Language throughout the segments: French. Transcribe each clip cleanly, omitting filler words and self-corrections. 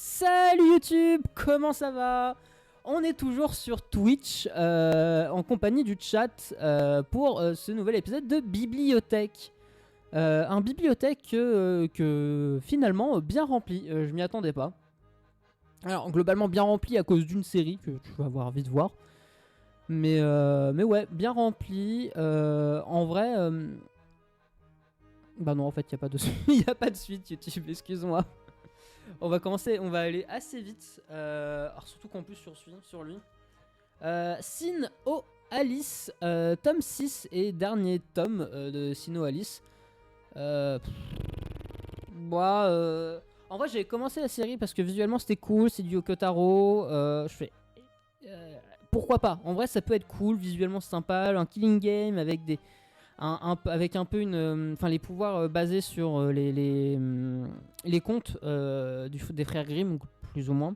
Salut YouTube, comment ça va? On est toujours sur Twitch en compagnie du chat pour ce nouvel épisode de Bibliothèque. Un bibliothèque que finalement bien rempli, je m'y attendais pas. Alors globalement bien rempli à cause d'une série que tu vas voir vite voir. Mais ouais, bien rempli. En vrai... Bah non, en fait, il n'y a pas de il y a pas de suite YouTube, excuse-moi. On va commencer, on va aller assez vite. Alors surtout qu'en plus sur lui. Sin O Alice, tome 6 et dernier tome de Sin O Alice. Moi, en vrai, j'ai commencé la série parce que visuellement c'était cool, c'est du Yoko Taro. Je fais. Pourquoi pas? En vrai, ça peut être cool, visuellement c'est sympa. Un killing game avec des. Avec un peu une. Enfin, les pouvoirs basés sur les contes des frères Grimm, plus ou moins.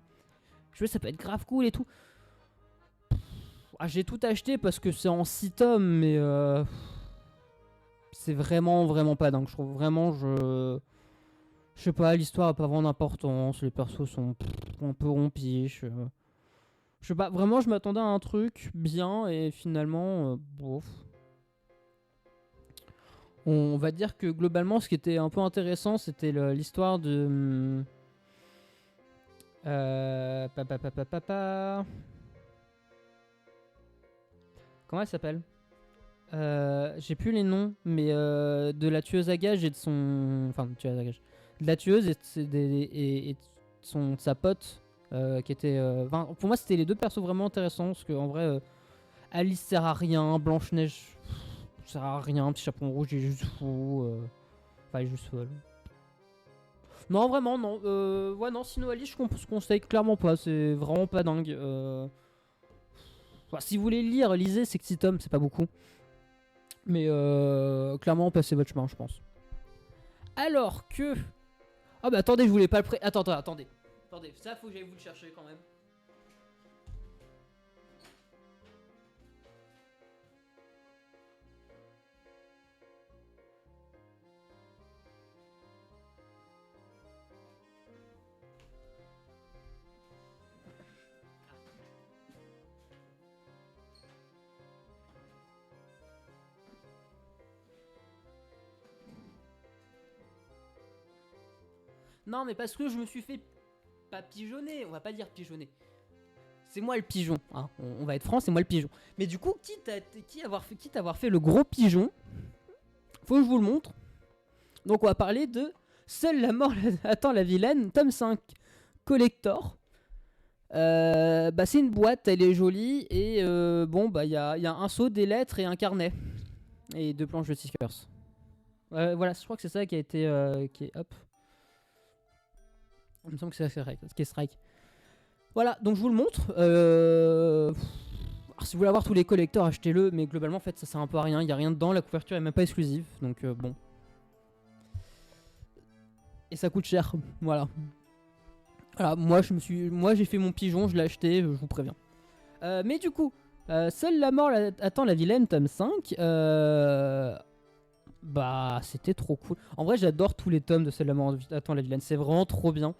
Je veux, ça peut être grave cool et tout. J'ai tout acheté parce que c'est en 6 tomes, mais c'est vraiment pas dingue. Je trouve vraiment, je sais pas, l'histoire a pas vraiment d'importance. Les persos sont un peu rompiches. Je sais pas, vraiment, je m'attendais à un truc bien et finalement, bof. On va dire que globalement, ce qui était un peu intéressant, c'était l'histoire de. Comment elle s'appelle? J'ai plus les noms, mais de la tueuse à gages et de son. Enfin, de tueuse à gages. De la tueuse et de sa pote, qui était. Pour moi, c'était les deux persos vraiment intéressants, parce qu'en vrai, Alice sert à rien, Blanche-Neige sert à rien, Petit Chaperon Rouge, il est juste fou. Enfin, il est juste folle. Non, vraiment, non. Ouais, non, Sino Alice, je conseille clairement pas, c'est vraiment pas dingue. Enfin, si vous voulez lire, lisez, c'est que 6 tomes, c'est pas beaucoup. Mais clairement, passez votre chemin, je pense. Alors que. Ah bah attendez, je voulais pas le attendez. Attendez, ça faut que j'aille vous le chercher quand même. Non, mais parce que je me suis fait pas pigeonner, on va pas dire pigeonner. C'est moi le pigeon, hein. On va être franc, c'est moi le pigeon. Mais du coup, quitte à avoir fait le gros pigeon, faut que je vous le montre. Donc on va parler de Seule la mort attend la vilaine, tome 5, collector. Bah c'est une boîte, elle est jolie et bon bah il y a un seau, des lettres et un carnet et 2 planches de stickers. Voilà, je crois que c'est ça qui a été hop. Il me semble que c'est ça qui est strike. Voilà, donc je vous le montre. Alors, si vous voulez avoir tous les collecteurs, achetez-le, mais globalement en fait ça sert un peu à rien, il y a rien dedans, la couverture est même pas exclusive, donc bon. Et ça coûte cher, voilà. Voilà, moi j'ai fait mon pigeon, je l'ai acheté, je vous préviens. Mais du coup, Seule la mort attend la vilaine, tome 5. Bah, c'était trop cool. En vrai, j'adore tous les tomes de Seule la mort attend la vilaine, c'est vraiment trop bien.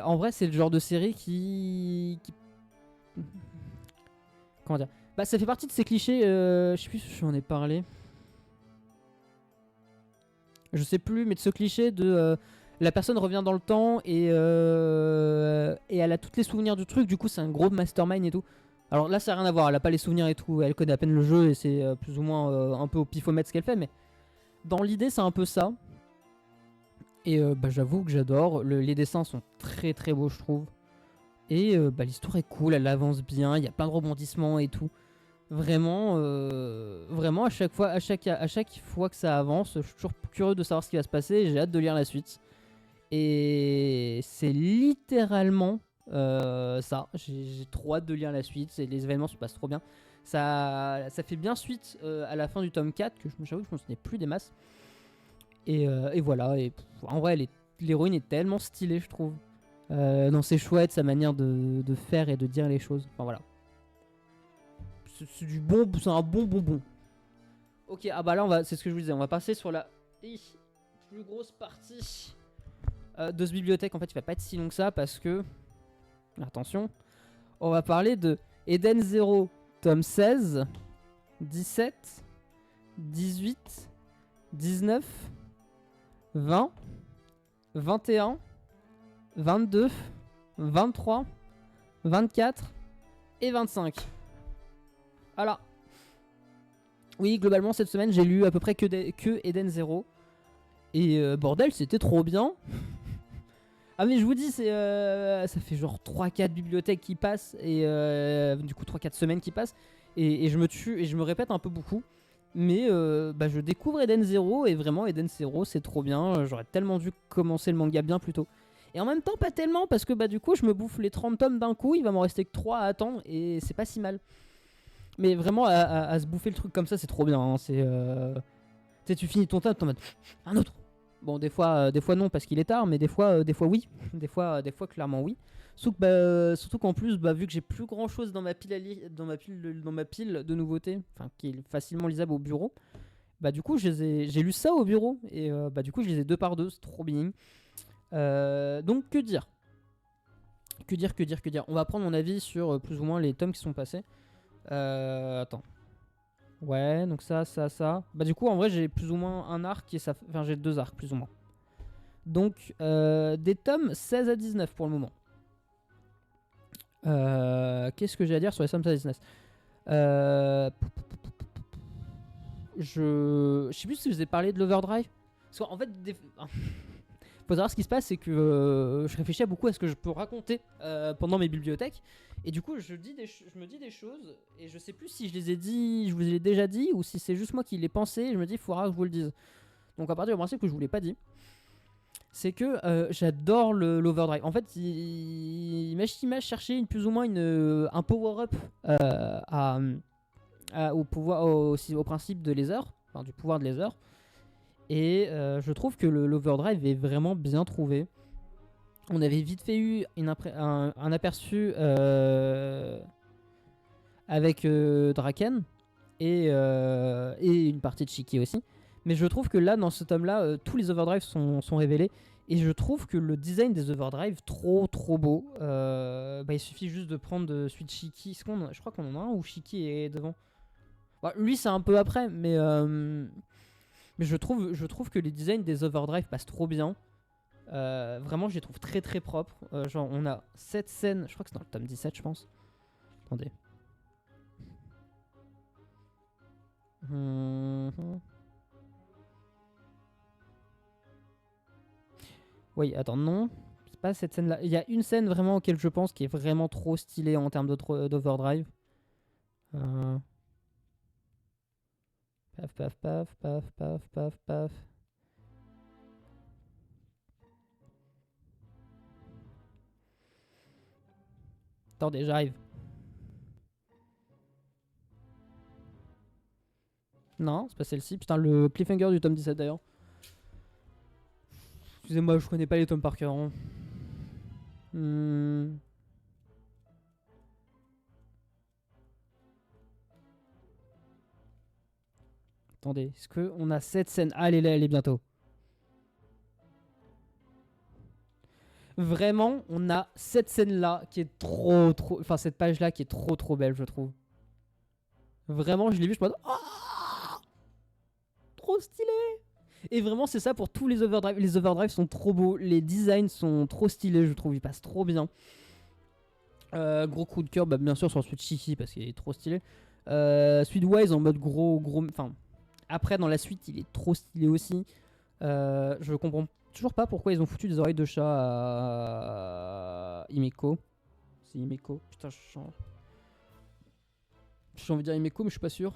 En vrai, c'est le genre de série qui... Comment dire? Bah, ça fait partie de ces clichés, je sais plus si j'en ai parlé. Je sais plus, mais de ce cliché de... la personne revient dans le temps et elle a tous les souvenirs du truc, du coup c'est un gros mastermind et tout. Alors là ça n'a rien à voir, elle a pas les souvenirs et tout, elle connaît à peine le jeu et c'est plus ou moins un peu au pifomètre ce qu'elle fait, mais dans l'idée c'est un peu ça. Et bah, j'avoue que j'adore, les dessins sont très très beaux je trouve. Et bah, l'histoire est cool, elle avance bien, il y a plein de rebondissements et tout. Vraiment, vraiment à chaque fois que ça avance, je suis toujours curieux de savoir ce qui va se passer et j'ai hâte de lire la suite. Et c'est littéralement ça. J'ai trop hâte de lire la suite. Les événements se passent trop bien. Ça fait bien suite à la fin du tome 4, que j'avoue que je me souvenais plus des masses. Et voilà. Et en vrai, l'héroïne est tellement stylée, je trouve. Non, c'est chouette sa manière de faire et de dire les choses. Enfin voilà. C'est du bon, c'est un bon bonbon. Ok, ah bah là, c'est ce que je vous disais. On va passer sur la plus grosse partie de ce bibliothèque. En fait, il va pas être si long que ça parce que, attention, on va parler de Eden Zero, tome 16, 17, 18, 19, 20, 21, 22, 23, 24 et 25. Voilà. Oui, globalement, cette semaine, j'ai lu à peu près que Eden Zero. Et bordel, c'était trop bien. Ah mais je vous dis, ça fait genre 3-4 bibliothèques qui passent. Et du coup 3-4 semaines qui passent. Et je me tue et je me répète un peu beaucoup. Mais je découvre Eden Zero. Et vraiment Eden Zero c'est trop bien. J'aurais tellement dû commencer le manga bien plus tôt. Et en même temps pas tellement parce que du coup je me bouffe les 30 tomes d'un coup. Il va m'en rester que 3 à attendre. Et c'est pas si mal. Mais vraiment à se bouffer le truc comme ça c'est trop bien. Hein. Tu sais, tu finis ton tome, t'es en mode un autre. Bon, des fois non parce qu'il est tard, mais des fois oui. Des fois clairement oui. Surtout qu'en plus, vu que j'ai plus grand chose dans ma pile, dans ma pile de nouveautés, enfin qui est facilement lisable au bureau, du coup j'ai lu ça au bureau et du coup je les ai deux par deux, c'est trop bien. Donc que dire. On va prendre mon avis sur plus ou moins les tomes qui sont passés. Attends. Ouais, donc ça. Du coup, en vrai, j'ai plus ou moins un arc et ça. Enfin, j'ai deux arcs, plus ou moins. Donc, des tomes 16 à 19 pour le moment. Qu'est-ce que j'ai à dire sur les tomes 16 à 19 Je sais plus si je vous ai parlé de l'Overdrive. Parce qu'en fait, faut savoir ce qui se passe, c'est que je réfléchis beaucoup à ce que je peux raconter pendant mes bibliothèques. Et du coup, je me dis des choses et je sais plus si je les ai dit, je vous les ai déjà dit ou si c'est juste moi qui les pensais. Et je me dis, il faudra que je vous le dise. Donc, à partir du principe que je vous l'ai pas dit, c'est que j'adore l'Overdrive. En fait, il m'a cherché plus ou moins un power-up au principe de Laser, enfin, du pouvoir de Laser. Et je trouve que l'Overdrive est vraiment bien trouvé. On avait vite fait eu un aperçu avec Draken et une partie de Shiki aussi. Mais je trouve que là, dans ce tome-là, tous les overdrives sont révélés. Et je trouve que le design des overdrives, trop beau. Il suffit juste de prendre celui de Shiki. Je crois qu'on en a un où Shiki est devant. Lui, c'est un peu après, mais je trouve que les designs des overdrives passent trop bien. Vraiment, je les trouve très propres. Genre, on a cette scène, je crois que c'est dans le tome 17, je pense. Attendez. Oui, attends, non. C'est pas cette scène-là. Il y a une scène vraiment auquel je pense qui est vraiment trop stylée en termes d'overdrive. Paf. Attendez, j'arrive. Non, c'est pas celle-ci. Putain, le cliffhanger du tome 17 d'ailleurs. Excusez-moi, je connais pas les tomes par cœur. Hein. Attendez, est-ce qu'on a cette scène? Ah, elle est là, elle est bientôt. Vraiment, on a cette scène-là qui est trop. Enfin, cette page-là qui est trop belle, je trouve. Vraiment, je l'ai vu, je me dis. Oh, trop stylé! Et vraiment, c'est ça pour tous les overdrives. Les overdrives sont trop beaux, les designs sont trop stylés, je trouve, ils passent trop bien. Gros coup de cœur, bien sûr, sur le Switch Shiki parce qu'il est trop stylé. Wise en mode gros. Enfin, après, dans la suite, il est trop stylé aussi. Je comprends toujours pas pourquoi ils ont foutu des oreilles de chat à Himeko. C'est Himeko. Putain, j'ai envie de dire Himeko, mais je suis pas sûr.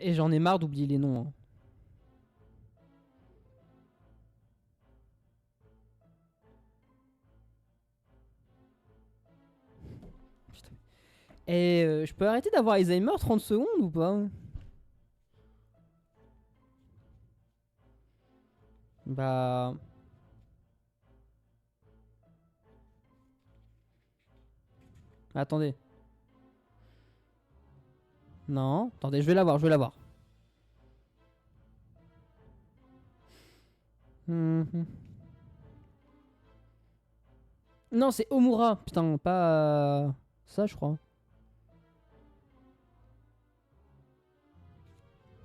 Et j'en ai marre d'oublier les noms. Hein. Putain. Et je peux arrêter d'avoir Alzheimer 30 secondes ou pas? Bah. Attendez. Non, attendez, je vais l'avoir. Mhm. Non, c'est Omura. Putain, pas ça, je crois.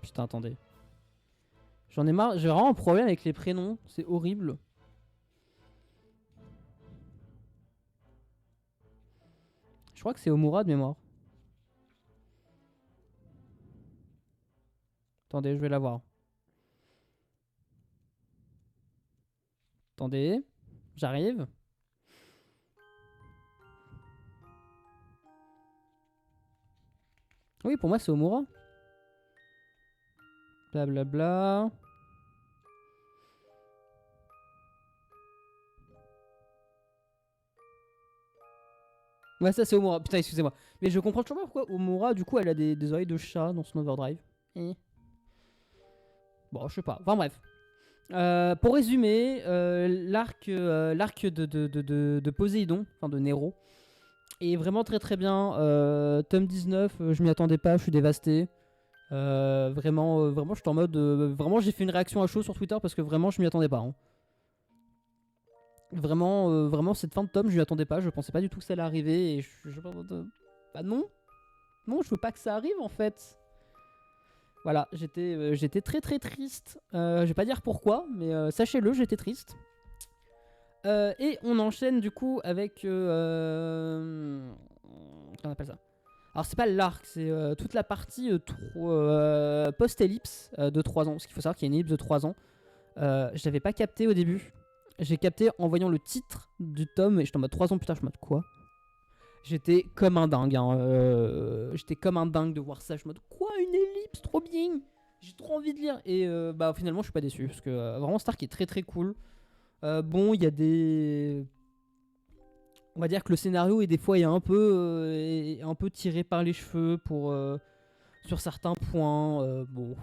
Putain, attendez. J'en ai marre. J'ai vraiment un problème avec les prénoms. C'est horrible. Je crois que c'est Omura de mémoire. Attendez, je vais la voir. Attendez. J'arrive. Oui, pour moi, c'est Omura. Blablabla. Bla bla. Ouais, ça c'est Omura. Putain, excusez-moi. Mais je comprends toujours pas pourquoi Omura, du coup, elle a des oreilles de chat dans son overdrive. Eh. Bon, je sais pas. Enfin bref. Pour résumer, l'arc de Poséidon, enfin de Nero, est vraiment très très bien. Tome 19, je m'y attendais pas, je suis dévasté. Vraiment, je suis en mode. Vraiment, j'ai fait une réaction à chaud sur Twitter parce que vraiment, je m'y attendais pas. Hein. Vraiment, cette fin de tome, je m'y attendais pas. Je pensais pas du tout que ça allait arriver. Et bah non, non, je veux pas que ça arrive en fait. Voilà, j'étais très très triste. Je vais pas dire pourquoi, mais sachez-le, j'étais triste. Et on enchaîne du coup avec. Comment on appelle ça? Alors, c'est pas l'arc, c'est toute la partie post-ellipse de 3 ans. Parce qu'il faut savoir qu'il y a une ellipse de 3 ans. Je l'avais pas capté au début. J'ai capté en voyant le titre du tome et j'étais en mode 3 ans plus tard, je me mode quoi? J'étais comme un dingue. Hein. J'étais comme un dingue de voir ça. Je me dis quoi, une ellipse, trop bien. J'ai trop envie de lire. Et bah finalement, je suis pas déçu parce que vraiment Stark est très très cool. Bon, il y a des, on va dire que le scénario est des fois est un peu tiré par les cheveux pour sur certains points. Bon,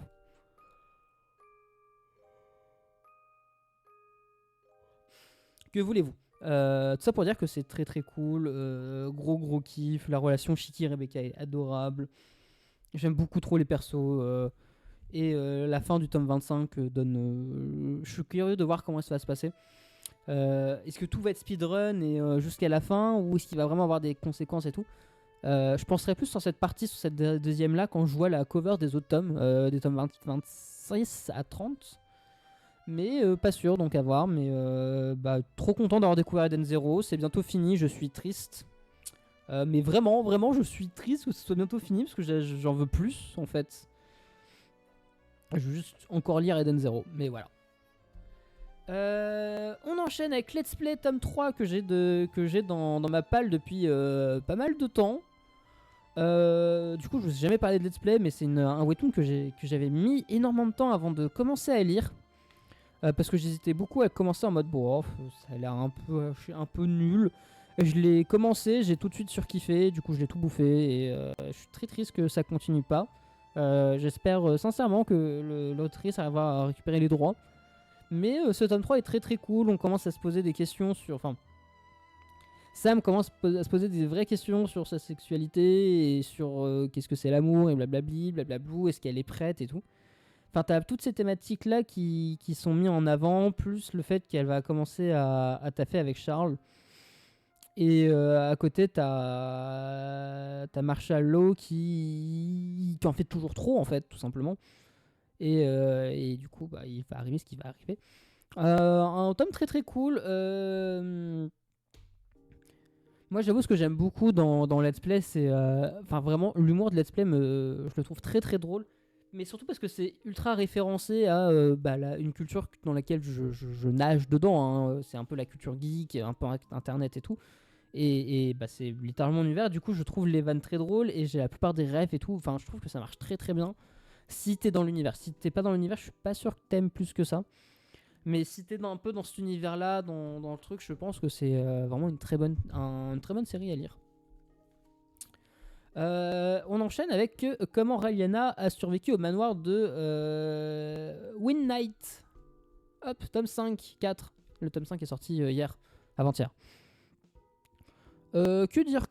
que voulez-vous? Tout ça pour dire que c'est très très cool. Gros kiff. La relation Shiki et Rebecca est adorable. J'aime beaucoup trop les persos. Et la fin du tome 25 donne. Je suis curieux de voir comment ça va se passer. Est-ce que tout va être speedrun et jusqu'à la fin ou est-ce qu'il va vraiment avoir des conséquences et tout. Je penserais plus sur cette partie, sur cette deuxième là, quand je vois la cover des autres tomes, des tomes 26 à 30. Mais pas sûr, donc à voir. Mais bah, trop content d'avoir découvert Eden Zero. C'est bientôt fini, je suis triste. Mais vraiment, je suis triste que ce soit bientôt fini parce que j'en veux plus en fait. Je veux juste encore lire Eden Zero, mais voilà. On enchaîne avec Let's Play tome 3 que j'ai dans ma palle depuis pas mal de temps. Du coup, je vous ai jamais parlé de Let's Play, mais c'est un webtoon que j'avais mis énormément de temps avant de commencer à lire. Parce que j'hésitais beaucoup à commencer en mode bon, ça a l'air un peu nul. Je l'ai commencé, j'ai tout de suite surkiffé, du coup je l'ai tout bouffé et je suis très triste que ça continue pas. J'espère sincèrement que l'autrice arrivera à récupérer les droits. Mais ce tome 3 est très très cool, on commence à se poser des questions sur... Enfin, Sam commence à se poser des vraies questions sur sa sexualité et sur qu'est-ce que c'est l'amour et blablabli, blablablou, est-ce qu'elle est prête et tout. Enfin, t'as toutes ces thématiques-là qui sont mises en avant, plus le fait qu'elle va commencer à taffer avec Charles. Et à côté, t'as Marshall Law qui en fait toujours trop, en fait, tout simplement. Et du coup, bah, il va arriver ce qui va arriver. Un tome très très cool. Moi, j'avoue, ce que j'aime beaucoup dans Let's Play, c'est. Enfin, vraiment, l'humour de Let's Play, je le trouve très très drôle. Mais surtout parce que c'est ultra référencé à bah, une culture dans laquelle je nage dedans. Hein. C'est un peu la culture geek, un peu internet et tout. Et bah, c'est littéralement mon univers. Du coup, je trouve les vannes très drôles et j'ai la plupart des rêves et tout. Enfin, je trouve que ça marche très très bien si t'es dans l'univers. Si t'es pas dans l'univers, je suis pas sûr que t'aimes plus que ça. Mais si t'es un peu dans cet univers-là, dans le truc, je pense que c'est vraiment une très bonne série à lire. On enchaîne avec comment Raeliana a survécu au manoir de Win Knight. Hop, tome 5, 4. Le tome 5 est sorti hier, avant-hier. Que dire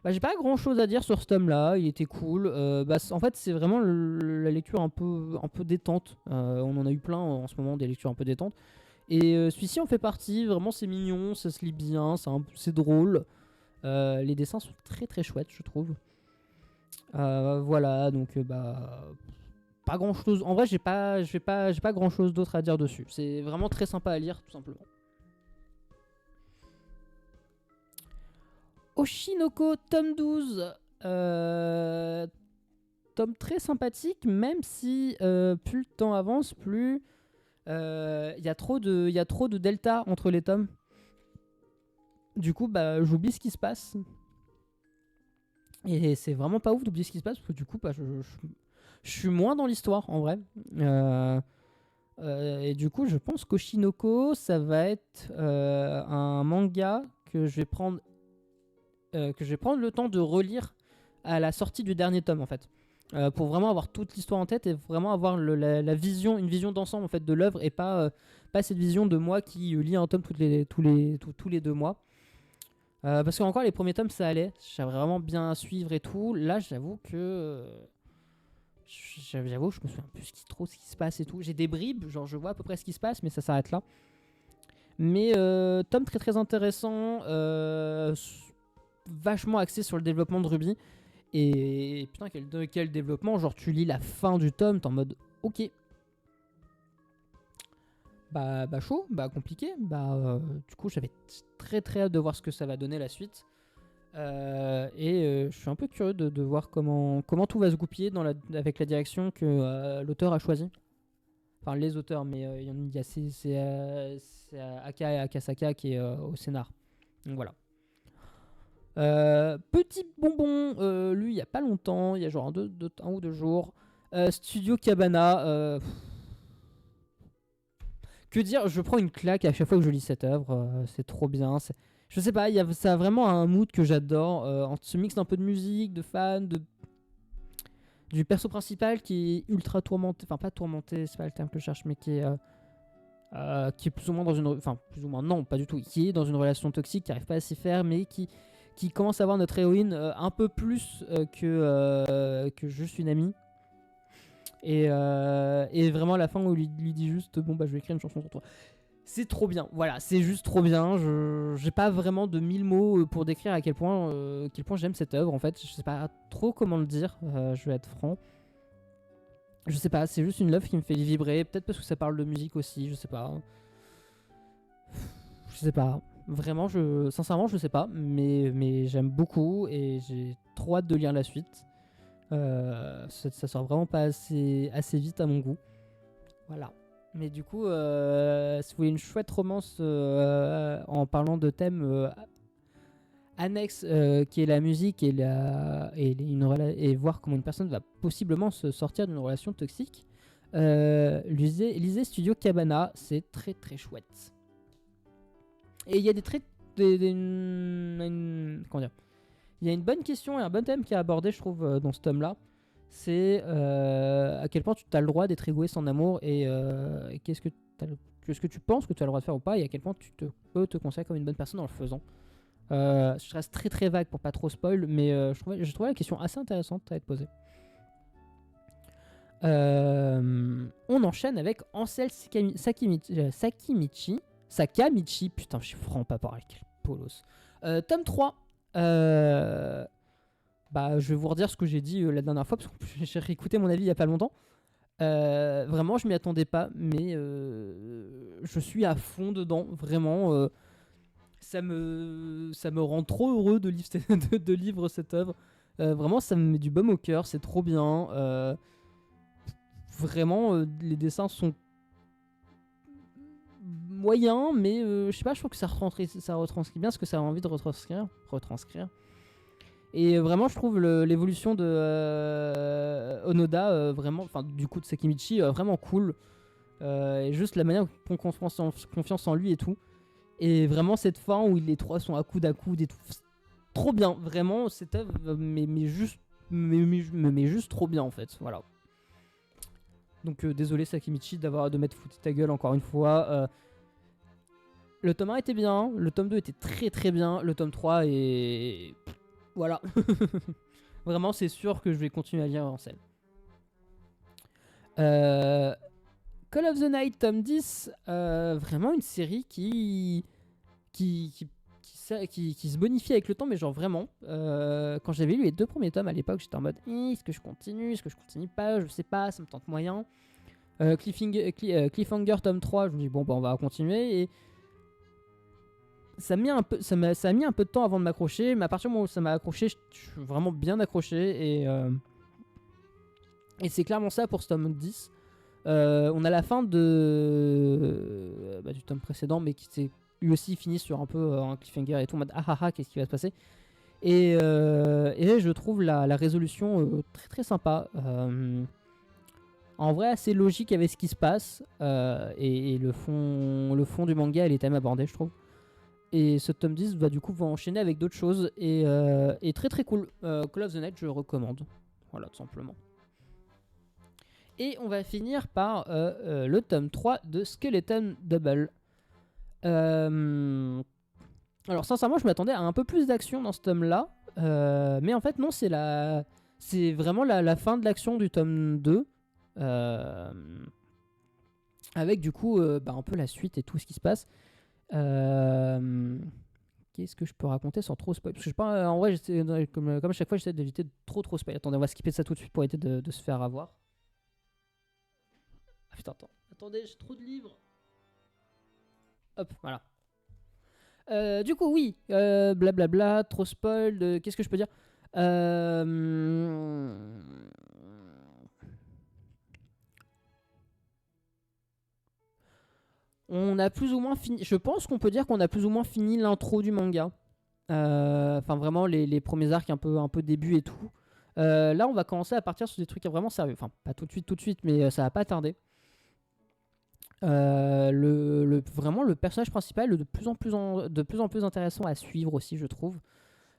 Bah, j'ai pas grand chose à dire sur ce tome-là, il était cool. En fait, c'est vraiment la lecture un peu détente. On en a eu plein en ce moment, des lectures un peu détentes. Et celui-ci en fait partie, vraiment c'est mignon, ça se lit bien, c'est drôle. Les dessins sont très très chouettes, je trouve. Voilà, donc pas grand chose. En vrai, j'ai pas grand chose d'autre à dire dessus. C'est vraiment très sympa à lire, tout simplement. Oshinoko, tome 12. Tome très sympathique, même si plus le temps avance, plus il y a trop de delta entre les tomes. Du coup, j'oublie ce qui se passe. Et c'est vraiment pas ouf d'oublier ce qui se passe, parce que du coup, je suis moins dans l'histoire, en vrai. Et du coup, je pense qu'Oshinoko, ça va être un manga que je vais prendre le temps de relire à la sortie du dernier tome, en fait. Pour vraiment avoir toute l'histoire en tête et vraiment avoir la vision, une vision d'ensemble en fait de l'œuvre, et pas cette vision de moi qui lis un tome tous les 2 mois. Parce que encore les premiers tomes ça allait, j'avais vraiment bien à suivre et tout. Là j'avoue que je me souviens plus trop ce qui se passe et tout. J'ai des bribes, genre je vois à peu près ce qui se passe, mais ça s'arrête là. Mais tome très très intéressant, vachement axé sur le développement de Ruby. Et putain, quel développement. Genre, tu lis la fin du tome, t'es en mode ok. Chaud, compliqué. Du coup, j'avais très très hâte de voir ce que ça va donner la suite. Je suis un peu curieux de voir comment tout va se goupiller avec la direction que l'auteur a choisi. Enfin, les auteurs, mais c'est Aka et Akasaka qui est au scénar. Donc voilà. Petit bonbon, lui il y a pas longtemps, il y a genre un ou 2 jours. Studio Cabana. Que dire, je prends une claque à chaque fois que je lis cette œuvre. C'est trop bien. Je sais pas, ça a vraiment un mood que j'adore. Entre ce mix d'un peu de musique, de fans, du perso principal qui est ultra tourmenté. Enfin, pas tourmenté, c'est pas le terme que je cherche, mais qui est plus ou moins dans une. Enfin, plus ou moins, non, pas du tout. Qui est dans une relation toxique, qui arrive pas à s'y faire, mais qui commence à voir notre héroïne un peu plus que juste une amie. Et vraiment à la fin où il lui dit juste bon je vais écrire une chanson sur toi. C'est trop bien, voilà, c'est juste trop bien. J'ai pas vraiment de 1000 mots pour décrire à quel point j'aime cette œuvre en fait. Je sais pas trop comment le dire, je vais être franc. Je sais pas, c'est juste une œuvre qui me fait vibrer, peut-être parce que ça parle de musique aussi, je sais pas. Je sais pas. Vraiment, sincèrement, je sais pas, mais j'aime beaucoup et j'ai trop hâte de lire la suite. Ça sort vraiment pas assez vite à mon goût. Voilà. Mais du coup, si vous voulez une chouette romance en parlant de thèmes annexes qui est la musique et voir comment une personne va possiblement se sortir d'une relation toxique, lisez Studio Cabana, c'est très très chouette. Et il y a comment dire, il y a une bonne question et un bon thème qui est abordé, je trouve, dans ce tome-là. C'est à quel point tu as le droit d'être égoïste en amour et qu'est-ce que tu penses que tu as le droit de faire ou pas, et à quel point tu peux te considérer comme une bonne personne en le faisant. Je reste très très vague pour pas trop spoil, mais je trouvais la question assez intéressante à être posée. On enchaîne avec Ansel Sakamichi, putain, je suis franc pas pareil, quel polos. Tome 3. Je vais vous redire ce que j'ai dit la dernière fois, parce que j'ai réécouté mon avis il y a pas longtemps. Vraiment, je m'y attendais pas, mais je suis à fond dedans. Vraiment, ça me rend trop heureux de lire cette œuvre. Vraiment, ça me met du baume au cœur, c'est trop bien. Vraiment, les dessins sont moyens, mais je sais pas, je trouve que ça retranscrit bien ce que ça a envie de retranscrire. Et vraiment, je trouve l'évolution de Onoda, vraiment, enfin du coup de Sakimichi, vraiment cool. Et juste la manière dont on prend confiance en lui et tout. Et vraiment cette fin où les trois sont à coude et tout. Trop bien, vraiment, cette œuvre mais juste trop bien en fait, voilà. Donc désolé Sakimichi de m'être foutu ta gueule encore une fois. Le tome 1 était bien, le tome 2 était très très bien, le tome 3 est Voilà. Vraiment, c'est sûr que je vais continuer à lire en scène. Call of the Night tome 10, vraiment une série qui se bonifie avec le temps, mais genre vraiment. Quand j'avais lu les 2 premiers tomes à l'époque, j'étais en mode est-ce que je continue, est-ce que je continue pas, je sais pas, ça me tente moyen. Cliffhanger tome 3, je me dis bon, bah on va continuer. Et ça a mis un peu de temps avant de m'accrocher, mais à partir du moment où ça m'a accroché, je suis vraiment bien accroché. Et c'est clairement ça pour ce tome 10. On a la fin du tome précédent, mais qui s'est lui aussi fini sur un peu un cliffhanger et tout, en mode ah ah ah, qu'est-ce qui va se passer. Et je trouve la résolution très très sympa. En vrai, assez logique avec ce qui se passe. Et le fond du manga, il est quand même abordé, je trouve. Et ce tome 10 va du coup enchaîner avec d'autres choses. Et très très cool. Call of the Night, je recommande. Voilà, tout simplement. Et on va finir par le tome 3 de Skeleton Double. Alors sincèrement, je m'attendais à un peu plus d'action dans ce tome-là. Mais en fait, non, c'est vraiment la fin de l'action du tome 2. Avec du coup un peu la suite et tout ce qui se passe. Qu'est-ce que je peux raconter sans trop spoil? Parce que je sais pas, en vrai, comme à chaque fois, j'essaie d'éviter de trop spoil. Attendez, on va skipper ça tout de suite pour éviter de se faire avoir. Ah putain, attendez, j'ai trop de livres. Hop, voilà. Du coup, oui, blablabla, trop spoil. Qu'est-ce que je peux dire? On a plus ou moins fini. Je pense qu'on peut dire qu'on a plus ou moins fini l'intro du manga. Enfin, vraiment, les premiers arcs un peu début et tout. Là, on va commencer à partir sur des trucs vraiment sérieux. Enfin, pas tout de suite, mais ça va pas tarder. Vraiment, le personnage principal est de plus en plus intéressant à suivre aussi, je trouve.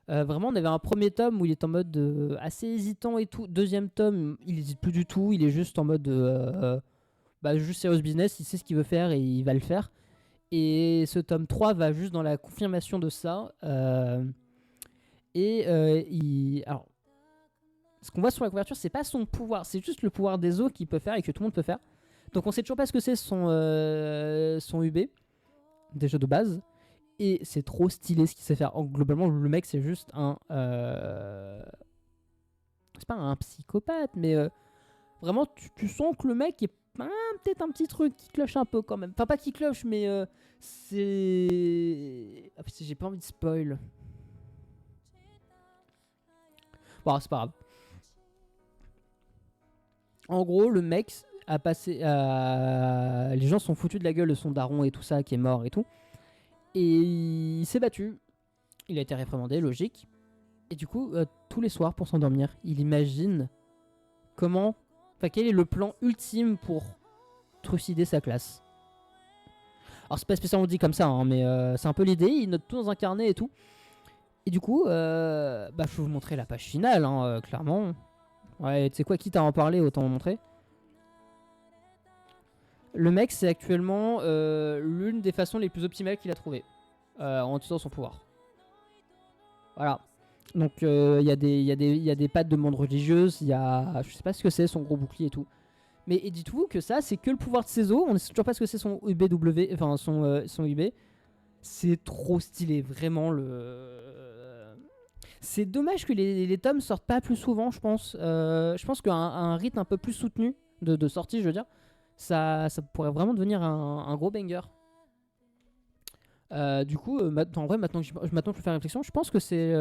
Vraiment, on avait un premier tome où il est en mode assez hésitant et tout. Deuxième tome, il hésite plus du tout. Il est juste en mode juste serious business. Il sait ce qu'il veut faire et il va le faire. Et ce tome 3 va juste dans la confirmation de ça. Alors, ce qu'on voit sur la couverture, c'est pas son pouvoir, c'est juste le pouvoir des os qu'il peut faire et que tout le monde peut faire. Donc on sait toujours pas ce que c'est son UB, déjà de base. Et c'est trop stylé ce qu'il sait faire. Globalement, le mec, c'est juste un... c'est pas un psychopathe, mais vraiment, tu sens que le mec est peut-être un petit truc qui cloche un peu quand même. Enfin, pas qui cloche, mais c'est... Ah, j'ai pas envie de spoil. Bon, c'est pas grave. En gros, le mec a passé... les gens sont foutus de la gueule de son daron et tout ça, qui est mort et tout. Et il s'est battu. Il a été réprimandé, logique. Et du coup, tous les soirs, pour s'endormir, il imagine comment... Enfin, quel est le plan ultime pour trucider sa classe. Alors, c'est pas spécialement dit comme ça, hein, mais c'est un peu l'idée. Il note tout dans un carnet et tout. Et du coup, je vais vous montrer la page finale, hein, clairement. Ouais, tu sais quoi, quitte à en parler, autant en montrer. Le mec, c'est actuellement l'une des façons les plus optimales qu'il a trouvées en utilisant son pouvoir. Voilà. Donc il y a des pattes de monde religieuse, il y a... Je sais pas ce que c'est, son gros bouclier et tout. Mais dites-vous que ça, c'est que le pouvoir de ses os. On ne sait toujours pas ce que c'est son UBW, enfin son UB. C'est trop stylé, vraiment. C'est dommage que les tomes sortent pas plus souvent, je pense. Je pense qu'un rythme un peu plus soutenu de sortie, je veux dire, ça pourrait vraiment devenir un gros banger. Du coup, en vrai, maintenant que je peux faire réflexion, je pense que c'est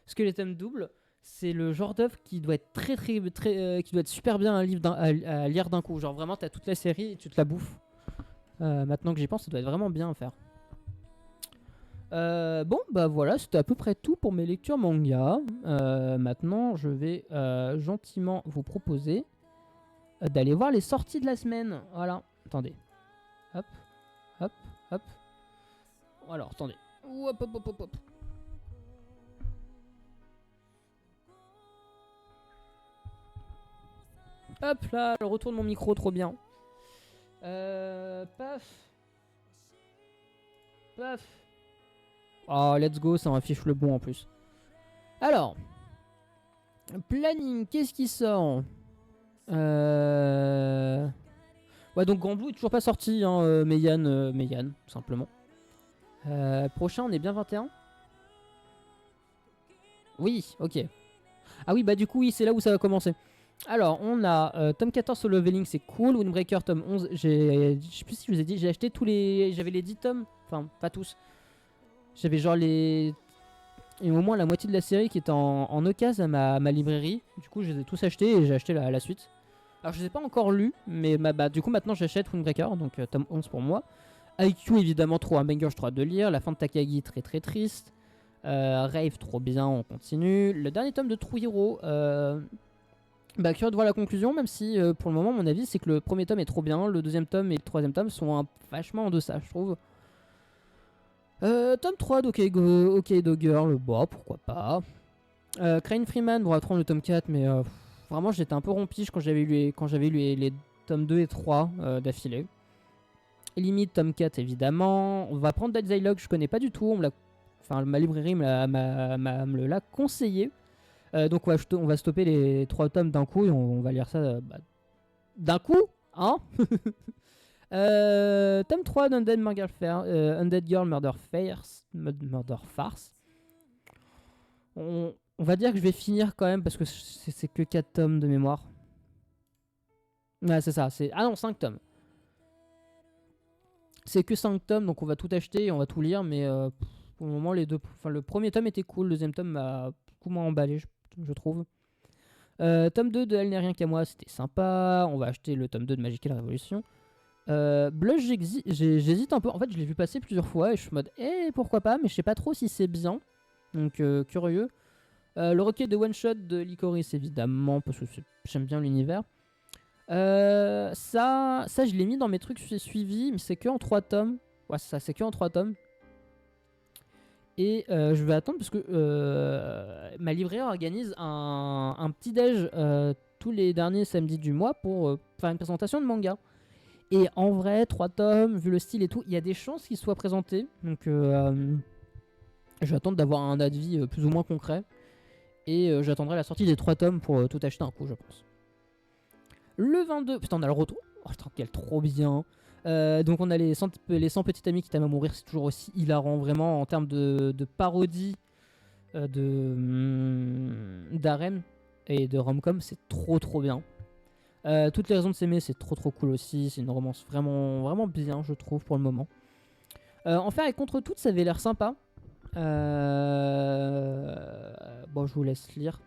Skeleton Double. C'est le genre d'œuvre qui doit être très qui doit être super bien à lire d'un coup. Genre vraiment, t'as toute la série et tu te la bouffes. Maintenant que j'y pense, ça doit être vraiment bien à faire. Bon, bah voilà, c'était à peu près tout pour mes lectures manga. Maintenant, je vais gentiment vous proposer d'aller voir les sorties de la semaine. Voilà, attendez. Hop, hop, hop. Alors, attendez. Hop, hop, hop, hop, hop. Hop là, je retourne mon micro, trop bien. Paf. Paf. Oh, let's go, ça m'affiche le bon en plus. Alors, planning, qu'est-ce qui sort Ouais, donc Grand Blue est toujours pas sorti, hein, Meian, tout simplement. Prochain, on est bien 21. Oui, ok. Ah oui, bah du coup, oui, c'est là où ça va commencer. Alors, on a tome 14 Solo Leveling, c'est cool. Windbreaker, tome 11. Je sais plus si je vous ai dit, j'ai acheté tous les. J'avais les 10 tomes. Enfin, pas tous. J'avais genre les. Et au moins la moitié de la série qui est en occasion à ma librairie. Du coup, je les ai tous achetés et j'ai acheté la suite. Alors, je les ai pas encore lus, mais bah, du coup, maintenant j'achète Windbreaker, donc tome 11 pour moi. IQ, évidemment, trop un banger, je trouve, de lire. La fin de Takagi, très très triste. Rave, trop bien, on continue. Le dernier tome de True Hero. Bah, curieux de voir la conclusion, même si pour le moment, mon avis, c'est que le premier tome est trop bien. Le deuxième tome et le troisième tome sont vachement en deçà, je trouve. Tome 3 d'OK Do Girl, bah pourquoi pas. Crane Freeman, bon, on va prendre le tome 4, mais vraiment, j'étais un peu rompiche quand j'avais lu les tomes 2 et 3 d'affilée. Limite, tome 4, évidemment. On va prendre Dead Zylog, je connais pas du tout. Enfin, ma librairie me l'a conseillé. Donc on va stopper les 3 tomes d'un coup et on va lire ça d'un coup, hein. Tome 3 d'Undead Undead Girl Murder Farce. On va dire que je vais finir quand même parce que c'est que 4 tomes de mémoire. Ouais, c'est ça. Ah non, 5 tomes. C'est que 5 tomes, donc on va tout acheter et on va tout lire, mais pour le moment, le premier tome était cool, le deuxième tome m'a beaucoup moins emballé, je trouve. Tome 2 de Elle n'est rien qu'à moi, c'était sympa. On va acheter le tome 2 de Magical Revolution. Blush, j'hésite un peu. En fait, je l'ai vu passer plusieurs fois et je suis en mode, pourquoi pas, mais je sais pas trop si c'est bien. Donc, curieux. Le requête de One Shot de Licorice, évidemment, parce que j'aime bien l'univers. Ça, je l'ai mis dans mes trucs suivis, mais c'est que en 3 tomes. Ouais, c'est ça, c'est que en 3 tomes. Et je vais attendre parce que ma librairie organise un petit déj tous les derniers samedis du mois pour faire une présentation de manga. Et en vrai, 3 tomes, vu le style et tout, il y a des chances qu'ils soient présentés. Donc je vais attendre d'avoir un avis plus ou moins concret. Et j'attendrai la sortie des 3 tomes pour tout acheter un coup, je pense. Le 22... Putain, on a le retour. Oh, putain, quel trop bien. Donc on a les 100 petites amies qui t'aiment à mourir, c'est toujours aussi hilarant, vraiment, en termes de parodie d'harem et de rom-com, c'est trop trop bien. Toutes les raisons de s'aimer, c'est trop trop cool aussi, c'est une romance vraiment, vraiment bien, je trouve, pour le moment. Enfer et contre toutes, ça avait l'air sympa. Bon, je vous laisse lire.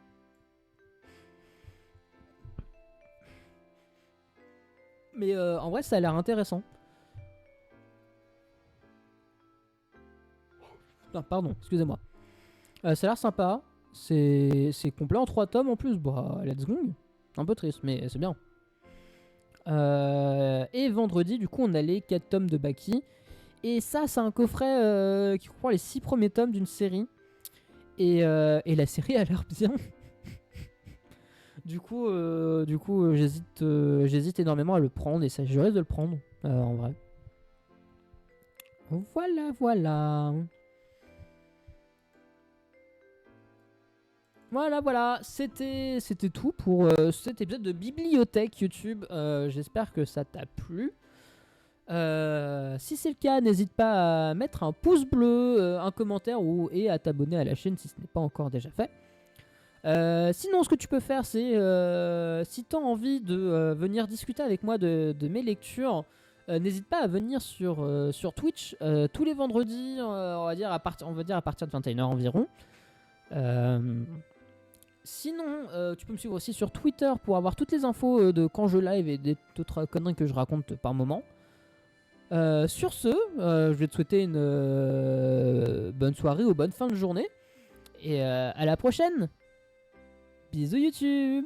Mais en vrai, ça a l'air intéressant. Non, pardon, excusez-moi. Ça a l'air sympa. C'est complet en 3 tomes en plus. Bah, let's go. Un peu triste, mais c'est bien. Et vendredi, du coup, on a les 4 tomes de Baki. Et ça, c'est un coffret qui comprend les 6 premiers tomes d'une série. Et la série a l'air bien. Du coup, j'hésite énormément à le prendre. Et ça, je risque de le prendre, en vrai. Voilà. Voilà, c'était tout pour cet épisode de Bibliothèque YouTube. J'espère que ça t'a plu. Si c'est le cas, n'hésite pas à mettre un pouce bleu, un commentaire et à t'abonner à la chaîne si ce n'est pas encore déjà fait. Sinon, ce que tu peux faire, c'est si tu as envie de venir discuter avec moi de mes lectures, n'hésite pas à venir sur Twitch tous les vendredis, on va dire à partir de 21h environ. Sinon, tu peux me suivre aussi sur Twitter pour avoir toutes les infos de quand je live et d'autres conneries que je raconte par moment. Sur ce, je vais te souhaiter une bonne soirée ou bonne fin de journée. Et à la prochaine. Bisous YouTube.